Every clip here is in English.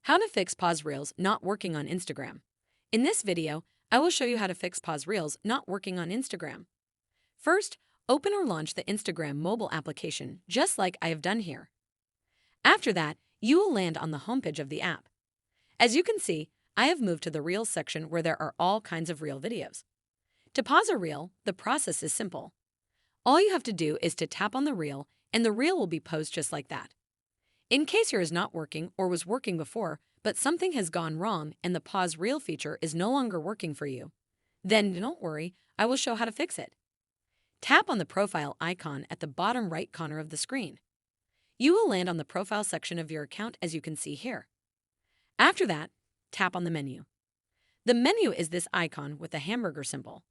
How to fix pause reels not working on Instagram. In this video, I will show you how to fix pause reels not working on Instagram. First, open or launch the Instagram mobile application, just like I have done here. After that, you will land on the homepage of the app. As you can see, I have moved to the Reels section where there are all kinds of reel videos. To pause a reel, the process is simple. All you have to do is to tap on the reel, and the reel will be paused just like that. In case yours is not working or was working before, but something has gone wrong and the pause reel feature is no longer working for you, then don't worry, I will show how to fix it. Tap on the profile icon at the bottom right corner of the screen. You will land on the profile section of your account as you can see here. After that, tap on the menu. The menu is this icon with the hamburger symbol.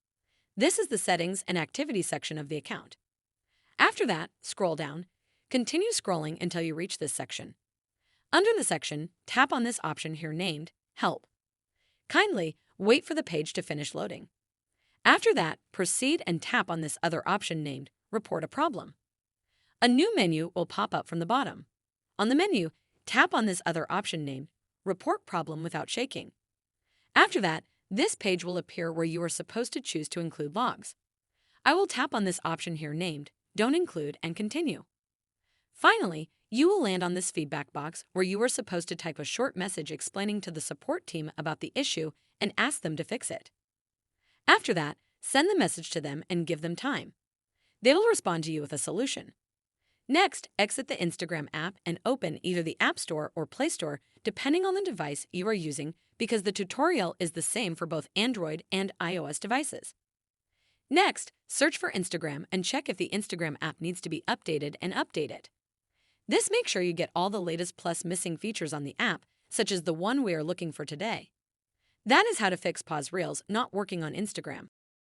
This is the settings and activity section of the account. After that, scroll down. Continue scrolling until you reach this section. Under the section, tap on this option here named Help. Kindly wait for the page to finish loading. After that, proceed and tap on this other option named Report a Problem. A new menu will pop up from the bottom. On the menu, tap on this other option named Report Problem Without Shaking. After that, this page will appear where you are supposed to choose to include logs. I will tap on this option here named Don't Include and continue. Finally, you will land on this feedback box where you are supposed to type a short message explaining to the support team about the issue and ask them to fix it. After that, send the message to them and give them time. They will respond to you with a solution. Next, exit the Instagram app and open either the App Store or Play Store depending on the device you are using because the tutorial is the same for both Android and iOS devices. Next, search for Instagram and check if the Instagram app needs to be updated and update it. This makes sure you get all the latest plus missing features on the app, such as the one we are looking for today. That is how to fix pause reels not working on Instagram.